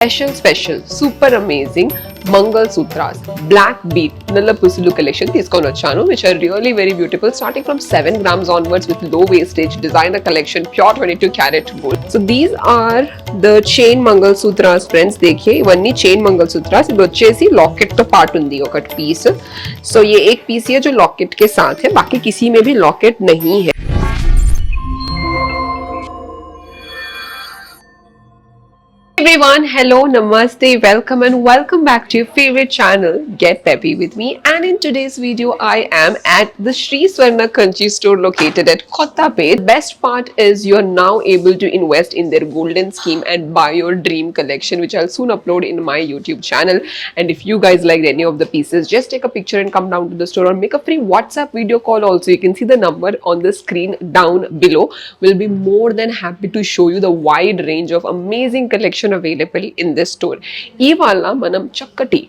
Special super amazing mangal sutras black bead నల్ల పుసులు collection తీసుకొని వచ్చాను which are really very beautiful starting from 7 grams onwards with low wastage designer collection pure 22 carat gold. So these are the chain Mangal sutras friends. देखिए ఇవన్నీ chain Mangal sutras ఇది వచ్చేసి locket తో పాటు ఉంది ఒక పీస్. సో ये एक पीस है जो लॉकेट के साथ है, बाकी किसी में भी लॉकेट नहीं है. Everyone, hello, namaste, welcome and welcome back to your favorite channel Get Peppy with me. And in today's video I am at the Sri Swarna Kanchi store located at Kottapet. Best part is you are now able to invest in their golden scheme and buy your dream collection, which I'll soon upload in my YouTube channel. And if you guys liked any of the pieces, just take a picture and come down to the store or make a free WhatsApp video call also. You can see the number on the screen down below. We'll be more than happy to show you the wide range of amazing collection available in this store. ఇవాళ మనం చక్కటి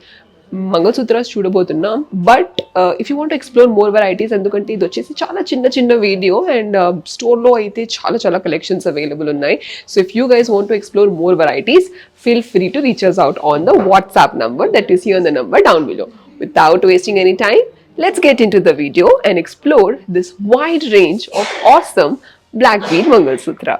మంగళసూత్రాస్ చూడబోతున్నాం. But if you want explore more varieties, ఎందుకంటే ఇది వచ్చేసి చాలా చిన్న video and స్టోర్లో అయితే చాలా కలెక్షన్స్ అవైలబుల్ ఉన్నాయి. So if you guys want to explore more varieties, feel free to reach us out on the WhatsApp number that is here on the number down below. Without wasting any time, let's get into the video and explore this wide range of awesome black bead Mangalsutra.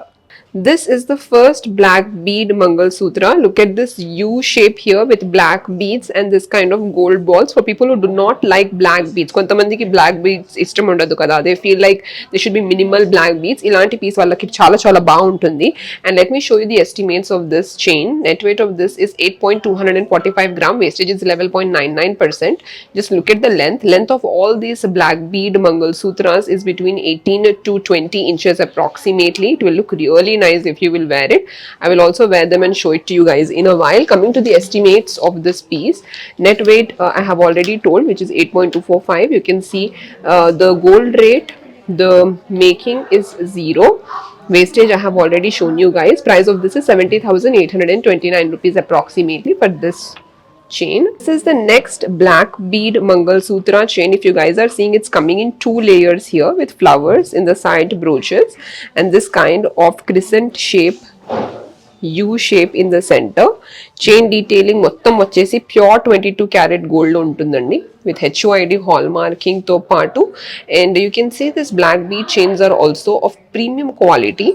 This is the first black bead Mangal Sutra. Look at this U shape here with black beads and this kind of gold balls. For people who do not like black beads, kontamandiki black beads ishtam undadu kada, they feel like there should be minimal black beads. Ilanti piece vallaki చాలా బాగుంటుంది. And let me show you the estimates of this chain. Net weight of this is 8.245 gram. Wastage is 11.99%. Just look at the length. Length of all these black bead Mangal Sutras is between 18 to 20 inches approximately. It will look really nice if you will wear it. I will also wear them and show it to you guys in a while. Coming to the estimates of this piece, net weight I have already told, which is 8.245. You can see the gold rate, the making is 0. Wastage I have already shown you guys. Price of this is 70,829 rupees approximately for this chain. This is the next black bead Mangal Sutra chain. If you guys are seeing, it's coming in 2 layers here with flowers in the side brooches and this kind of crescent shape, U shape in the center. Chain detailing మొత్తం వచ్చేసి pure 22 carat gold ఉంటుందండి with HUID hallmarking తో పాటు. And you can see this black bead chains are also of premium quality.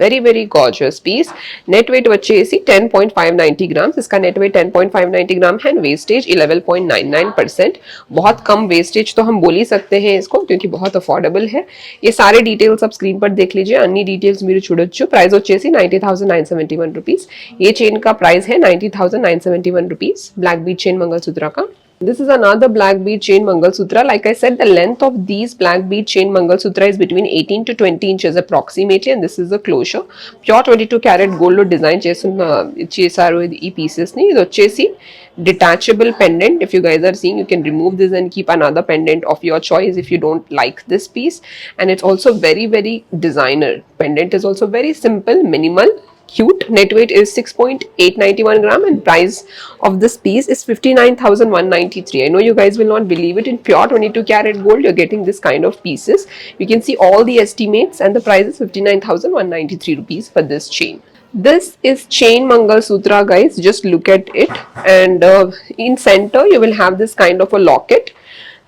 very gorgeous piece. Net weight వచ్చేసి 10.590 grams. इसका net weight 10.590 ग्राम है. Wastage 11.99%. बहुत कम wastage तो हम बोल ही सकते हैं इसको, क्योंकि बहुत अफोर्डेबल है. ये सारे डिटेल्स आप स्क्रीन पर देख लीजिए. अन्नी डिटेल्स మీరు చూడొచ్చు. ప్రైస్ వచ్చేసి 90,971 rupees. ये चेन का प्राइस है 90,971 rupees. Black Beed chain mangalsutra का. This is another black bead chain Mangalsutra. Like I said, the length of these black bead chain Mangalsutra is between 18 to 20 inches approximately, and this is the closure. Pure 22 carat gold lo design chesaru ee pieces ni. Idu vachesi detachable pendant. If you guys are seeing, you can remove this and keep another pendant of your choice if you don't like this piece. And it's also very designer. Pendant is also very simple, minimal, cute. Net weight is 6.891 gram and price of this piece is 59,193. I know you guys will not believe it. In pure 22 carat gold, you're getting this kind of pieces. You can see all the estimates and the price is 59,193 rupees for this chain. This is chain Mangal Sutra, guys. Just look at it, and in center you will have this kind of a locket.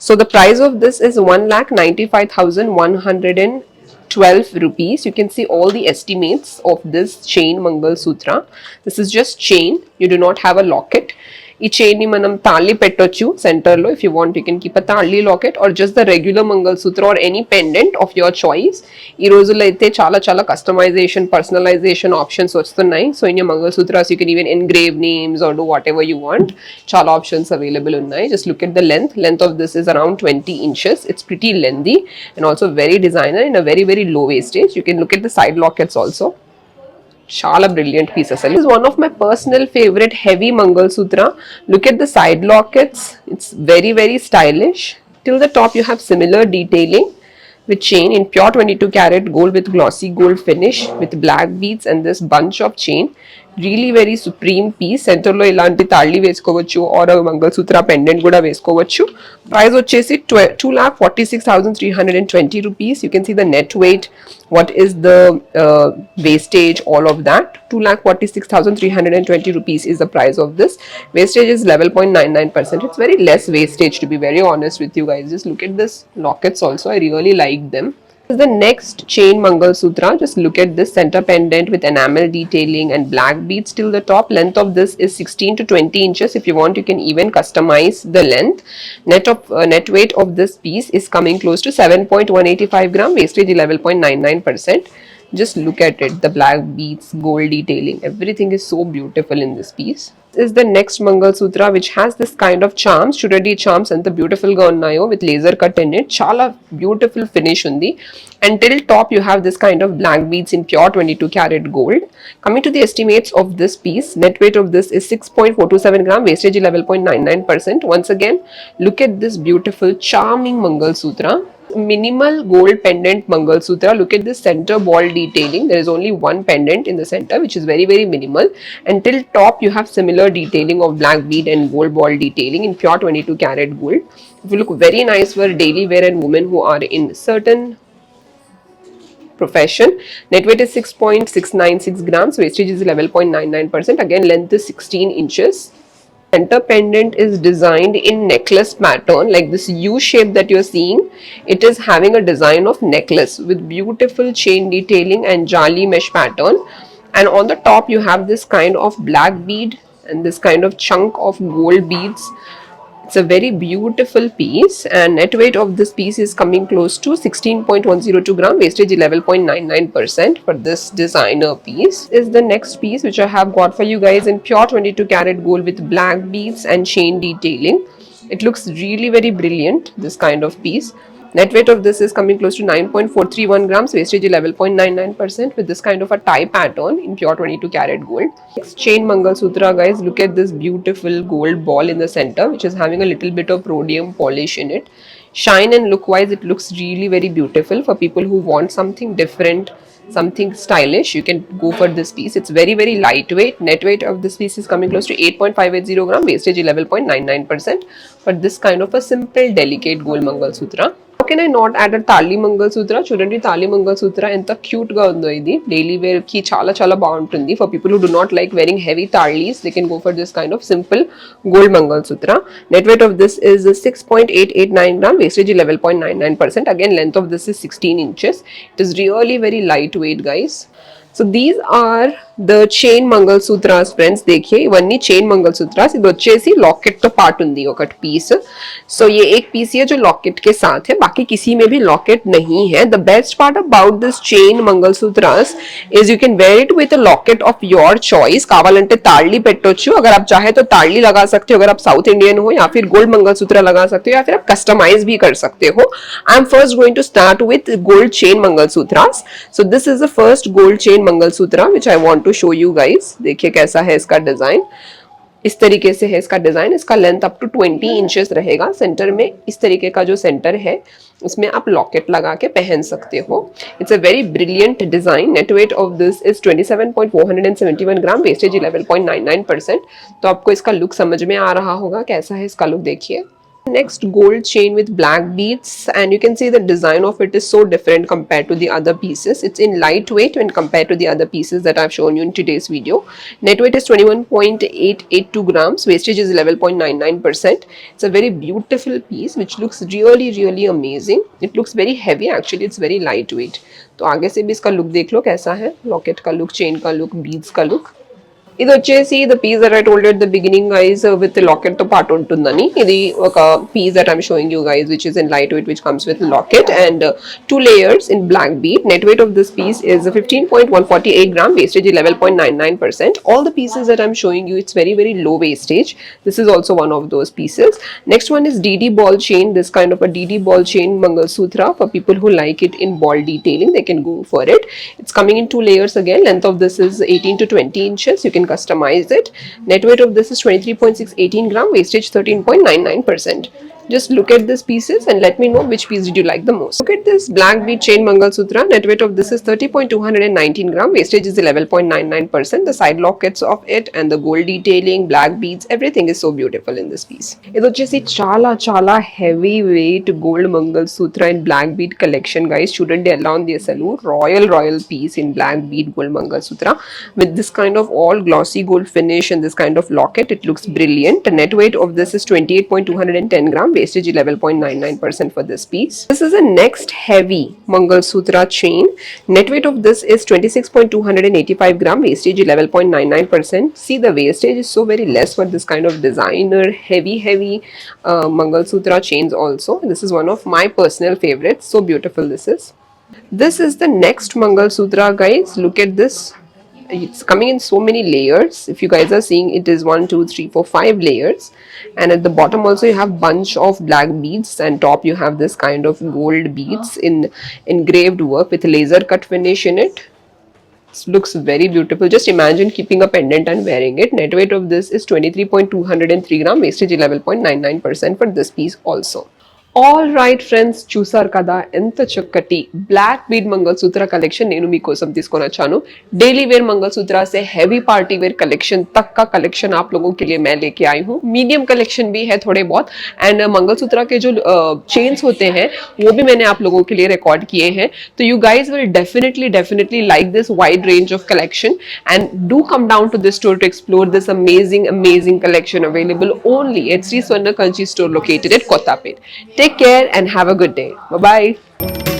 So the price of this is 1,95,112 rupees. You can see all the estimates of this chain Mangal Sutra. This is just chain. You do not have a locket. ఈ chain ని మనం తాళి పెట్టొచ్చు centre లో. If you want you can keep a thali locket or just the regular mangalsutra or any pendant of your choice. ఈ రోజుల్లో అయితే చాలా కస్టమైజేషన్, పర్సనలైజేషన్ ఆప్షన్స్ వస్తున్నాయి. So in your mangalsutras you can even engrave names or do whatever you want. చాలా options available ఉన్నాయి. Just look at the length of this is around 20 inches. It's pretty lengthy and also very designer in a very low wastage. You can look at the side lockets also. Chala brilliant pieces. This is one of my personal favorite heavy Mangalsutra. Look at the side lockets. It's very stylish. Till the top you have similar detailing with chain in pure 22 carat gold with glossy gold finish with black beads and this bunch of chain. Really very supreme piece. సెంటర్లో ఇలాంటి తాళి వేసుకోవచ్చు are mangalsutra pendant కూడా వేసుకోవచ్చు. Price వచ్చేసి 2,46,320 rupees. You can see the net weight, what is the wastage, all of that. 2,46,320 rupees is the price of this. Wastage is 11.99%. It's very less wastage, to be very honest with you guys. Just look at this lockets also. I really like them. This is the next chain Mangal Sutra. Just look at this center pendant with enamel detailing and black beads till the top. Length of this is 16 to 20 inches. If you want, you can even customize the length. Net weight of this piece is coming close to 7.185 gram. Wastage 11.99%. Just look at it, the black beads, gold detailing, everything is so beautiful in this piece. This is the next Mangal Sutra, which has this kind of charms, chudadi charms, and the beautiful ga unnayo with laser cut in it. Chala beautiful finish undi. Until top you have this kind of black beads in pure 22 karat gold. Coming to the estimates of this piece, net weight of this is 6.427 gram, wastage 11.99%. Once again, look at this beautiful charming Mangal Sutra. Minimal gold pendant Mangal Sutra. Look at this center ball detailing. There is only one pendant in the center, which is very very minimal. Until top you have similar detailing of black bead and gold ball detailing in pure 22 karat gold. It will look very nice for daily wear and women who are in certain profession. Net weight is 6.696 grams. Wastage is 11.99%. Again, length is 16 inches. Center pendant is designed in necklace pattern, like this U shape that you're seeing. It is having a design of necklace with beautiful chain detailing and jali mesh pattern. And on the top you have this kind of black bead and this kind of chunk of gold beads. It's a very beautiful piece, and net weight of this piece is coming close to 16.102 gram. Wastage 11.99% for this designer piece. Is the next piece which I have got for you guys in pure 22 karat gold with black beads and chain detailing. It looks really very brilliant, this kind of piece. Net weight of this is coming close to 9.431 grams, wastage 11.99% with this kind of a tie pattern in pure 22 karat gold. Next chain Mangal Sutra, guys, look at this beautiful gold ball in the center, which is having a little bit of rhodium polish in it. Shine and look wise, it looks really very beautiful. For people who want something different, something stylish, you can go for this piece. It's very very lightweight. Net weight of this piece is coming close to 8.580 gram, wastage 11.99% for this kind of a simple delicate gold Mangal Sutra. How can I not add a Tali Mangal Sutra? Chudandi Tali Mangal Sutra enta cute ga undo idi. Daily wear ki chala chala baguntundi. For people who do not like wearing heavy talis, they can go for this kind of simple gold Mangal Sutra. Net weight of this is 6.889 gram, wastage 11.99%. Again, length of this is 16 inches. It is really very lightweight, guys. So these are the chain Mangal Sutras, friends. देखिए इवన్నీ chain Mangal Sutras. ఇది వచ్చేసి locket तो part ఉంది ఒకటి piece. So ये एक piece है जो लॉकेट के साथ है, बाकी किसी में भी लॉकेट नहीं है. The best part about this chain Mangal Sutras is you can wear it with a locket of your choice. కావాలంటే తాళి పెట్టొచ్చు, अगर आप चाहे तो ताली लगा सकते हो अगर आप साउथ इंडियन हो, या फिर गोल्ड मंगलसूत्र लगा सकते हो, या फिर आप कस्टमाइज भी कर सकते हो. I am first going to start with gold chain mangalsutras. So this is the first gold chain mangalsutra which I want to show you guys. देखिए कैसा है इसका डिजाइन. इस तरीके से है इसका डिजाइन. इसका लेंथ अप टू 20 इंचेस रहेगा. सेंटर में इस तरीके का जो सेंटर है उसमें आप लॉकेट लगा के पहन सकते हो. It's a very brilliant design. Net weight of this is 27.471 gram, wastage 11.99%. तो आपको इसका लुक समझ में आ रहा होगा कैसा है इसका लुक. देखिए next gold chain with black beads, and you can see the design of it is so different compared to the other pieces. It's in lightweight when compared to the other pieces that I've shown you in today's video. Net weight is 21.882 grams, wastage is 11.99%. It's a very beautiful piece which looks really really amazing. It looks very heavy actually. It's very lightweight. तो आगे से भी इसका look देख लो कैसा है. Locket का look, chain का लुक, बीड्स का लुक. ఇది వచ్చేసి the peace that I told at the beginning guys with locket తో పాటు ఉంటుందని. ఇది ఒక peace that I'm showing you guys which is in light weight which comes with locket and 2 layers in black bead. Net weight of this piece is 15.148 gram, wastage 11.99%. All the pieces that I'm showing you, it's very very low wastage. This is also one of those pieces. Next one is DD ball chain. This kind of a DD ball chain Mangalsutra. For people who like it in ball detailing, they can go for it. It's coming in 2 layers again. Length of this is 18 to 20 inches. You can customize it. Net weight of this is 23.618 gram, wastage 13.99%. Just look at these pieces and let me know which piece did you like the most. Look at this black bead chain Mangal Sutra. Net weight of this is 30.219 gram. Wastage is 11.99%. The side lockets of it and the gold detailing, black beads, everything is so beautiful in this piece. It was just a chala heavy weight gold Mangal Sutra in black bead collection, guys. Shouldn't they allow the SLU royal piece in black bead gold Mangal Sutra with this kind of all glossy gold finish and this kind of locket. It looks brilliant. The net weight of this is 28.210 gram. Wastage 11.99% for this piece. This is a next heavy Mangal Sutra chain. Net weight of this is 26.285 gram. Wastage 11.99%. See, the wastage is so very less for this kind of designer heavy Mangal Sutra chains also. This is one of my personal favorites. So beautiful this is. This is the next Mangal Sutra, guys. Look at this. It's coming in so many layers. If you guys are seeing, it is 1 2 3 4 5 layers, and at the bottom also you have bunch of black beads, and top you have this kind of gold beads in engraved work with laser cut finish in it. It looks very beautiful. Just imagine keeping a pendant and wearing it. Net weight of this is 23.203 gram. Wastage 11.99% for this piece also. All right friends, చూసారు కదా ఎంత చక్కటి black bead mangalsutra collection నేను మీకోసం తీసుకొని వచ్చాను. Daily wear mangalsutra से heavy party wear collection तक का कलेक्शन आप लोगों के लिए मैं लेके आई हूँ. मीडियम कलेक्शन भी है थोड़े बहुत, एंड मंगलसूत्र के जो चेन्स होते हैं वो भी मैंने आप लोगों के लिए रिकॉर्ड किए हैं. तो you guys will definitely like this wide range of collection, and do come down to this store to explore this amazing collection available only at Shri Swarna Kanchi store located at Kothapet. Take care and have a good day. Bye-bye.